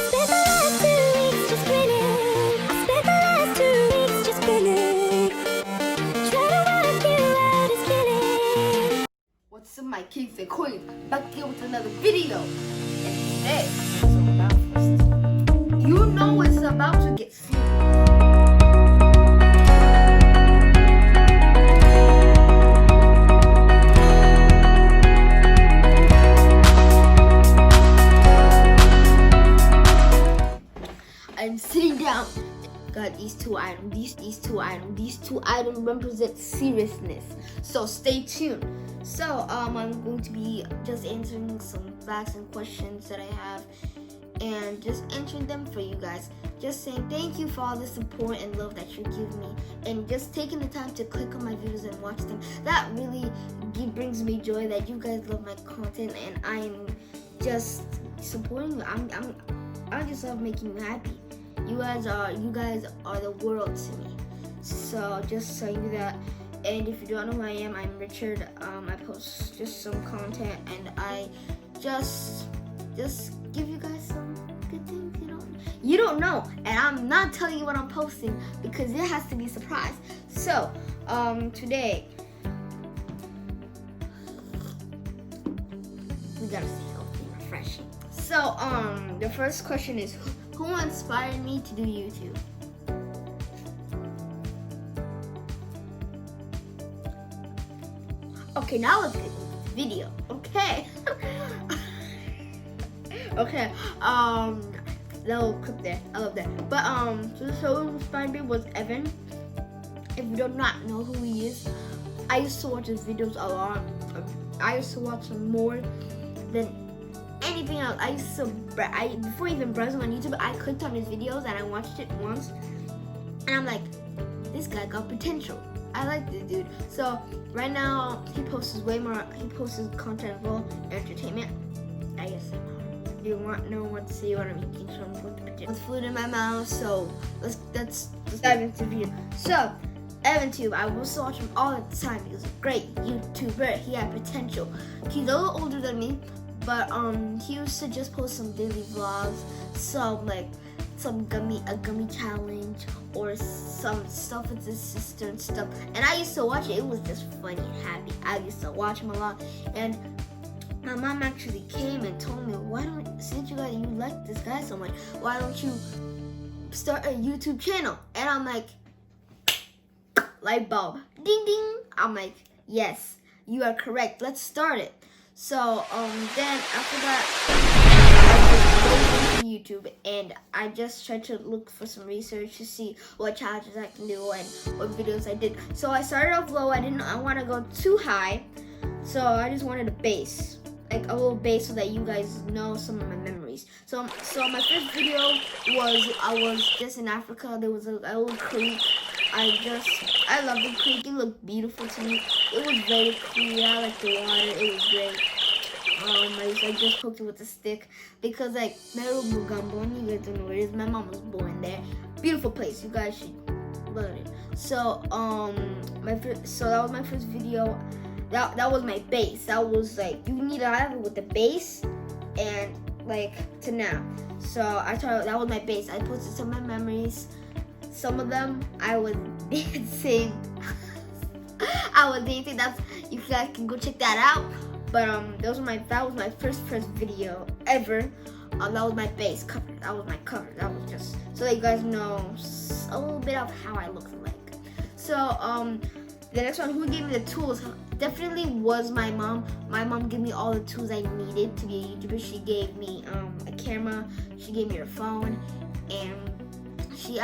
spent the last 2 weeks just grinning. I spent the last 2 weeks just grinning. Trying to work you out is killing. What's up, my kings and queens? Back here with another video. And today, it's about you know it's about to get serious. I'm sitting down. Got these two items. These two items represent seriousness. So stay tuned. So I'm going to be just answering some facts and questions that I have, and just answering them for you guys. Just saying thank you for all the support and love that you give me, and just taking the time to click on my videos and watch them. That really brings me joy that you guys love my content, and I'm just supporting you. I just love making you happy. You guys are the world to me. So just saying that. And if you don't know who I am, I'm Richard. I post just some content, and I just give you guys some good things. You don't know, and I'm not telling you what I'm posting because it has to be a surprise. So today we gotta stay healthy and refreshing. So the first question is, who inspired me to do YouTube? Okay, now let's get into the video. Okay. Okay. Little clip there. I love that. But so who inspired me was Evan. If you do not know who he is, I used to watch his videos a lot. I used to watch him more than anything else. Before even browsing on YouTube, I clicked on his videos and I watched it once, and I'm like, this guy got potential. I like this dude. So right now he posts way more. He posts his content as well, entertainment. I guess you want to know what to say, what I'm eating, so I'm going to put with food in my mouth. So let's dive into the video. So EvanTube, I used to watch him all the time. He was a great YouTuber. He had potential. He's a little older than me, but he used to just post some daily vlogs, some gummy challenge, or some stuff with his sister and stuff. And I used to watch it. It was just funny and happy. I used to watch him a lot. And my mom actually came and told me, since you like this guy so much, why don't you start a YouTube channel? And I'm like, light bulb, ding ding. I'm like, yes, you are correct. Let's start it. So then after that, I just went to YouTube, and I just tried to look for some research to see what challenges I can do and what videos I did. So I started off low. I want to go too high, so I just wanted a base, like a little base, so that you guys know some of my memories. So my first video was I was just in Africa. There was a little creek. I love the creek. It looked beautiful to me. It was very clear. I liked the water. It was great. I just poked it with a stick because Meru Bugamboni, you guys don't know where it is. My mom was born there. Beautiful place. You guys should love it. So that was my first video. That was my base. That was you need to have it with the base and to now. So I thought that was my base. I posted some of my memories. Some of them I was dancing. That's, you guys can go check that out. But that was my first video ever. That was my base cover. That was my cover. That was just so that you guys know a little bit of how I look like. So the next one, who gave me the tools? Definitely was my mom. My mom gave me all the tools I needed to be a YouTuber. She gave me a camera. She gave me her phone, and she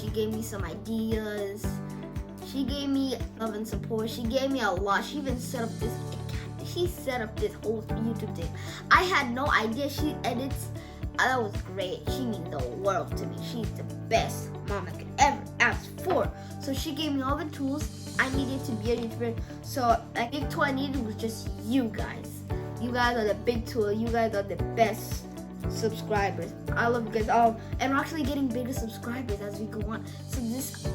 gave me some ideas. She gave me love and support. She gave me a lot. She even set up this whole YouTube thing. I had no idea. She edits. That was great. She means the world to me. She's the best mom I could ever ask for. So she gave me all the tools I needed to be a YouTuber. So the big tool I needed was just you guys. You guys are the big tool. You guys are the best subscribers. I love you guys all, and we're actually getting bigger subscribers as we go on. So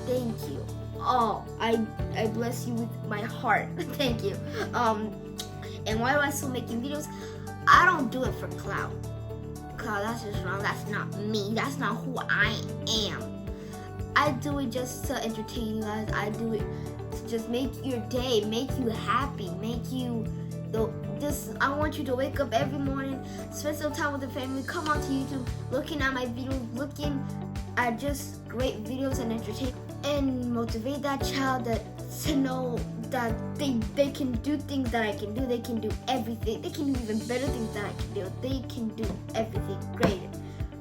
thank you. Oh, I bless you with my heart. Thank you. And why do I still making videos? I don't do it for clout. Cause that's just wrong. That's not me. That's not who I am. I do it just to entertain you guys. I do it to just make your day, make you happy, make you I want you to wake up every morning, spend some time with the family, come onto YouTube, looking at my videos, looking at just great videos and entertain and motivate that child to know that they can do things that I can do. They can do everything. They can do even better things that I can do. They can do everything great.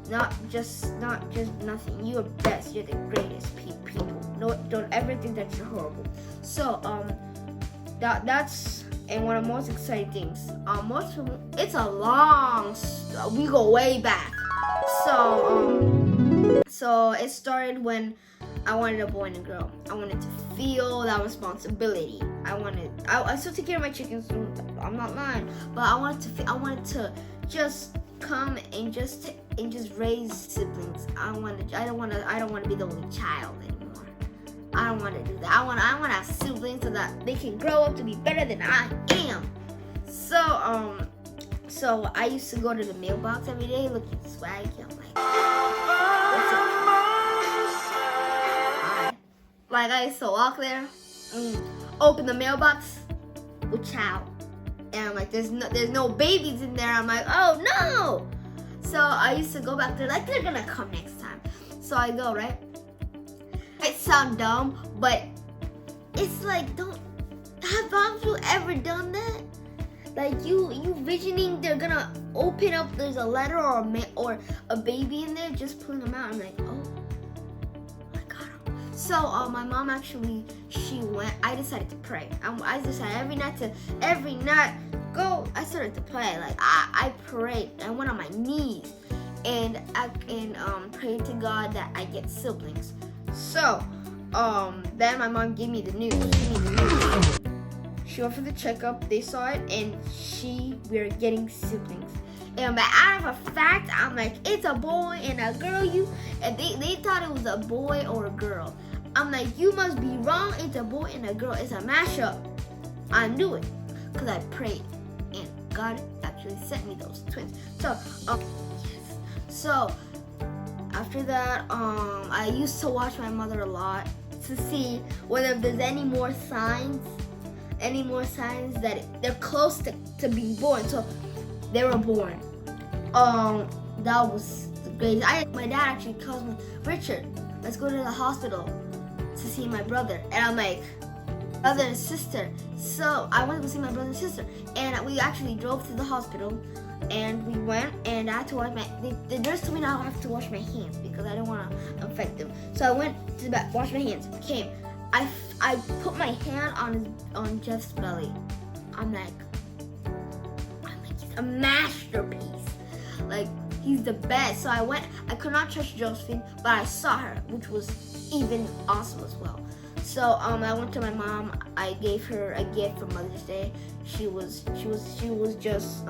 Not just nothing. You are best. You're the greatest people. No, don't ever think that you're horrible. So that's and one of the most exciting things. It's a long. We go way back. So it started when I wanted a boy and a girl. I wanted to feel that responsibility. I still take care of my chickens. I'm not lying, but I wanted to just come and just raise siblings. I don't want to be the only child anymore. I don't want to do that. I want to have siblings so that they can grow up to be better than I am. So I used to go to the mailbox every day looking swaggy. I'm like, what's up? Like I used to walk there, open the mailbox with chow, and I'm like, there's no babies in there. I'm like, oh no! So I used to go back there like they're gonna come next time. So I go, right? It sounds dumb, but it's like, have you ever done that? Like you visioning they're gonna open up, there's a letter or a baby in there, just pulling them out. I'm like, oh, I got him. So my mom actually, I decided to pray. I decided every night go. I started to pray. Like I prayed. I went on my knees and prayed to God that I get siblings. So then my mom gave me the news. She went for the checkup. They saw it, and we were getting siblings. And but out of a fact, I'm like, it's a boy and a girl. And they thought it was a boy or a girl. I'm like, you must be wrong. It's a boy and a girl. It's a mashup. I knew it because I prayed, and God actually sent me those twins. So yes. So after that, I used to watch my mother a lot to see whether there's any more signs that they're close to being born. So they were born. That was the greatest. My dad actually calls me, Richard, let's go to the hospital to see my brother. And I'm like, brother and sister. So I went to go see my brother and sister, and we actually drove to the hospital, and we went, and I had to wash the nurse told me now I have to wash my hands because I don't want to infect them. So I went to the back, washed my hands, came. I put my hand on Jeff's belly. I'm like, he's a masterpiece. Like, he's the best. So I could not trust Josephine, but I saw her, which was even awesome as well. So I went to my mom. I gave her a gift for Mother's Day. She was just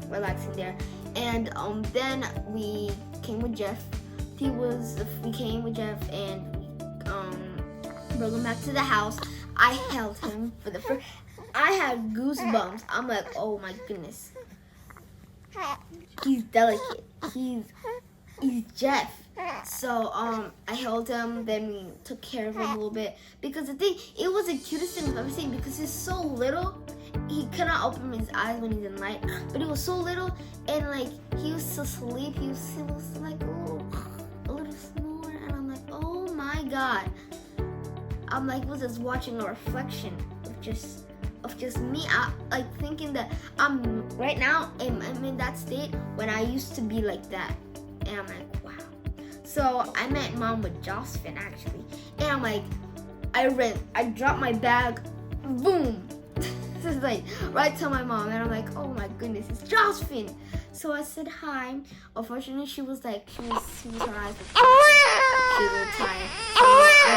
relaxing there, and then we came with Jeff. We came with Jeff, and brought him back to the house. I held him for the first. I had goosebumps. I'm like, oh my goodness. He's delicate. He's Jeff. So I held him. Then we took care of him a little bit because the thing, it was the cutest thing I've ever seen because he's so little. He cannot open his eyes when he's in light, but he was so little, and like he used to sleep. He was like a little snore, and I'm like, oh my God. I'm like, was just watching a reflection of just me. Like thinking that I'm right now. I'm in that state when I used to be like that, and I'm like, wow. So I met Mom with Josephine actually, and I'm like, I dropped my bag, boom. This is like right to my mom, and I'm like, oh my goodness, it's Josephine. So I said hi. Unfortunately, she was her eyes were she was tired. So I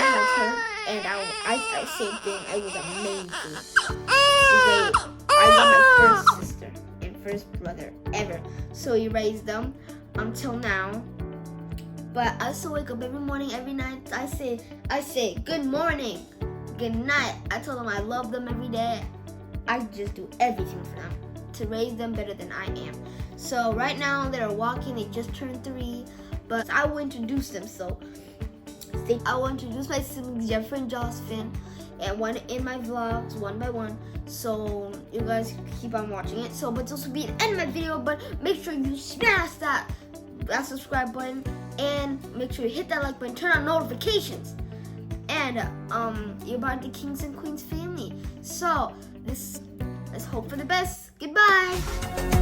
held her, and I same thing. It was amazing. Great. I got my first sister and first brother ever. So we raised them until now. But I still wake up every morning, every night. I say good morning, good night. I tell them I love them every day. I just do everything for them. to raise them better than I am. So right now they're walking. They just turned 3, but I will introduce them. So I will introduce my siblings Jeffrey and Josephine, and one in my vlogs one by one. So you guys keep on watching it. So, but this will be the end of my video. But make sure you smash that subscribe button, and make sure you hit that like button, turn on notifications, and you're part of the Kings and Queens family. So let's hope for the best. Goodbye.